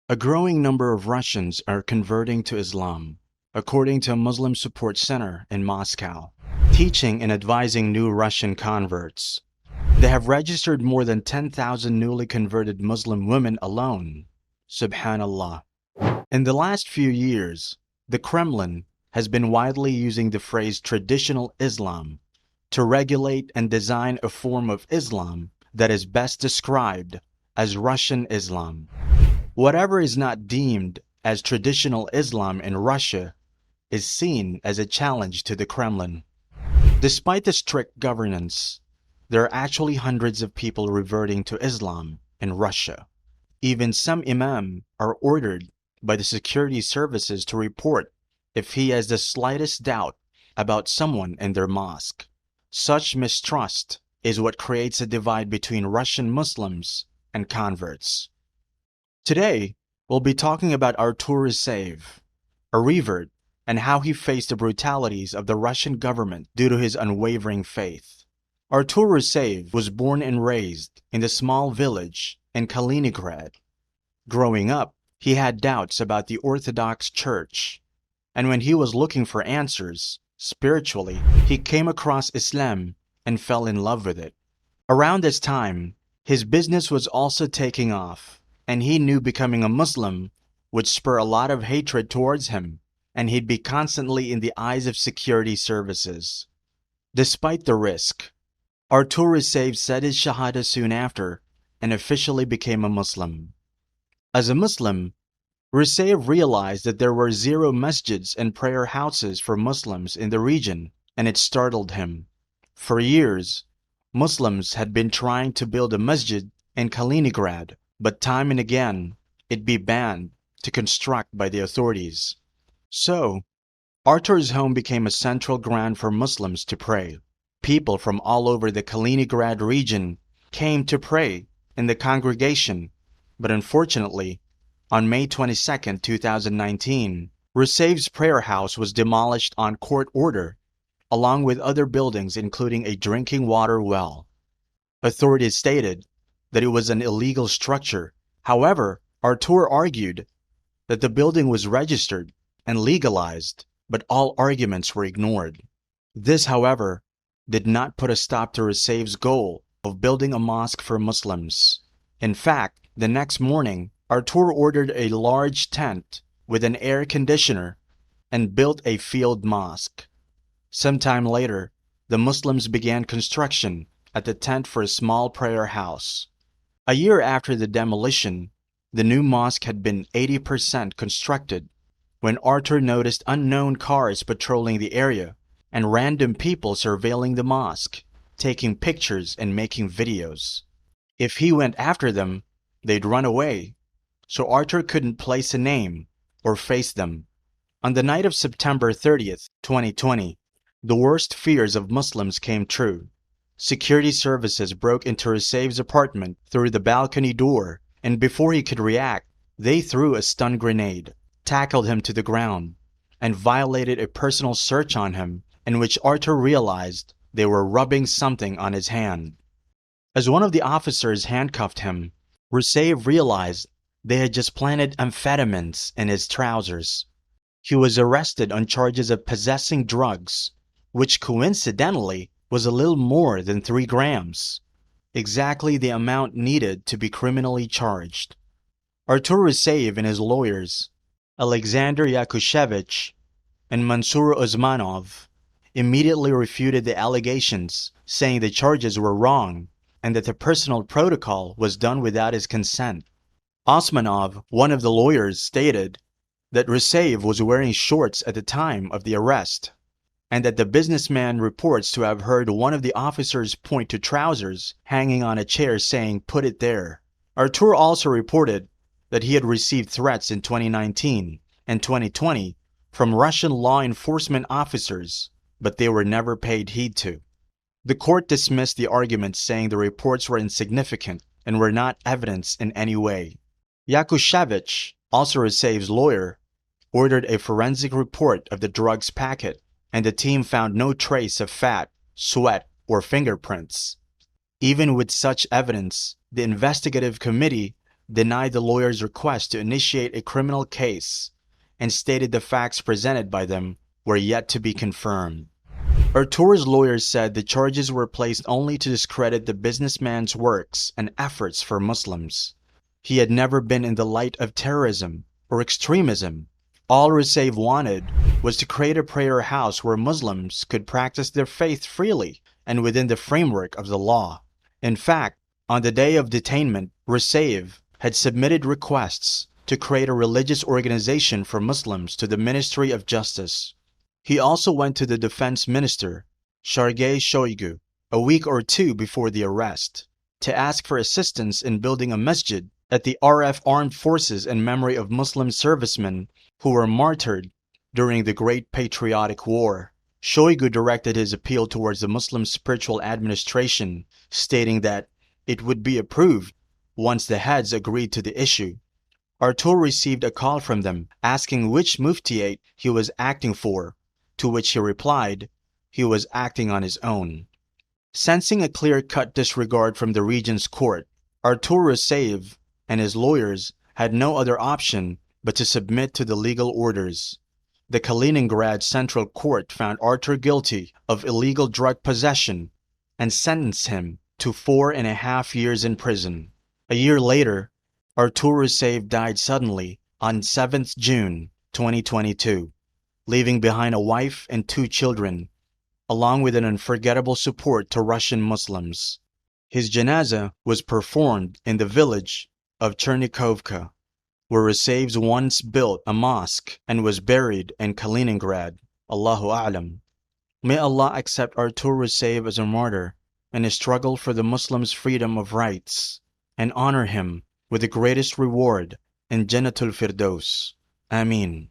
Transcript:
A growing number of Russians are converting to Islam, according to a Muslim support center in Moscow, teaching and advising new Russian converts. They have registered more than 10,000 newly converted Muslim women alone. Subhanallah. In the last few years, the Kremlin has been widely using the phrase traditional Islam to regulate and design a form of Islam that is best described as Russian Islam. Whatever is not deemed as traditional Islam in Russia is seen as a challenge to the Kremlin. Despite the strict governance, there are actually hundreds of people reverting to Islam in Russia. Even some imams are ordered by the security services to report if he has the slightest doubt about someone in their mosque. Such mistrust is what creates a divide between Russian Muslims and converts. Today, we'll be talking about Artur Save, a revert, and how he faced the brutalities of the Russian government due to his unwavering faith. Artur Save was born and raised in the small village in Kaliningrad. Growing up, he had doubts about the Orthodox Church, and when he was looking for answers, spiritually, he came across Islam and fell in love with it. Around this time, his business was also taking off, and he knew becoming a Muslim would spur a lot of hatred towards him, and he'd be constantly in the eyes of security services. Despite the risk, Artur Rusyaev said his Shahada soon after and officially became a Muslim. As a Muslim, Rusyaev realized that there were 0 masjids and prayer houses for Muslims in the region, and it startled him. For years, Muslims had been trying to build a masjid in Kaliningrad, but time and again, it'd be banned to construct by the authorities. So, Artur's home became a central ground for Muslims to pray. People from all over the Kaliningrad region came to pray in the congregation, but unfortunately, on May 22, 2019, Rusyev's prayer house was demolished on court order, along with other buildings including a drinking water well. Authorities stated that it was an illegal structure. However, Artur argued that the building was registered and legalized, but all arguments were ignored. This, however, did not put a stop to Rusyev's goal of building a mosque for Muslims. In fact, the next morning, Artur ordered a large tent with an air conditioner and built a field mosque. Sometime later, the Muslims began construction at the tent for a small prayer house. A year after the demolition, the new mosque had been 80% constructed when Artur noticed unknown cars patrolling the area and random people surveilling the mosque, taking pictures and making videos. If he went after them, they'd run away, so Artur couldn't place a name or face them. On the night of September 30th, 2020, the worst fears of Muslims came true. Security services broke into Rusyev's apartment through the balcony door, and before he could react, they threw a stun grenade, tackled him to the ground, and violated a personal search on him, in which Artur realized they were rubbing something on his hand. As one of the officers handcuffed him, Rusyaev realized they had just planted amphetamines in his trousers. He was arrested on charges of possessing drugs, which coincidentally was a little more than 3 grams, exactly the amount needed to be criminally charged. Artur Rusyaev and his lawyers, Alexander Yakushevich and Mansour Osmanov, immediately refuted the allegations, saying the charges were wrong and that the personal protocol was done without his consent. Osmanov, one of the lawyers, stated that Rusyaev was wearing shorts at the time of the arrest, and that the businessman reports to have heard one of the officers point to trousers hanging on a chair saying, "Put it there." Artur also reported that he had received threats in 2019 and 2020 from Russian law enforcement officers, but they were never paid heed to. The court dismissed the arguments, saying the reports were insignificant and were not evidence in any way. Yakushevich, also Rusyev's lawyer, ordered a forensic report of the drugs packet, and the team found no trace of fat, sweat, or fingerprints. Even with such evidence, the investigative committee denied the lawyer's request to initiate a criminal case and stated the facts presented by them were yet to be confirmed. Artur's lawyers said the charges were placed only to discredit the businessman's works and efforts for Muslims. He had never been in the light of terrorism or extremism. All Rusyaev wanted was to create a prayer house where Muslims could practice their faith freely and within the framework of the law. In fact, on the day of detainment, Rusyaev had submitted requests to create a religious organization for Muslims to the Ministry of Justice. He also went to the defense minister, Sergei Shoigu, a week or two before the arrest, to ask for assistance in building a masjid at the RF armed forces in memory of Muslim servicemen who were martyred during the Great Patriotic War. Shoigu directed his appeal towards the Muslim spiritual administration, stating that it would be approved once the heads agreed to the issue. Artur received a call from them asking which muftiate he was acting for, to which he replied he was acting on his own. Sensing a clear-cut disregard from the regent's court, Artur Rusyaev and his lawyers had no other option but to submit to the legal orders. The Kaliningrad Central Court found Artur guilty of illegal drug possession and sentenced him to 4.5 years in prison. A year later, Artur Rusyaev died suddenly on 7th June 2022, leaving behind a wife and 2 children, along with an unforgettable support to Russian Muslims. His janazah was performed in the village of Chernikovka, where Rusyaev once built a mosque and was buried in Kaliningrad. Allahu A'lam. May Allah accept Artur Rusyaev as a martyr in his struggle for the Muslims' freedom of rights, and honor him with the greatest reward in Jannatul Firdaus. Ameen.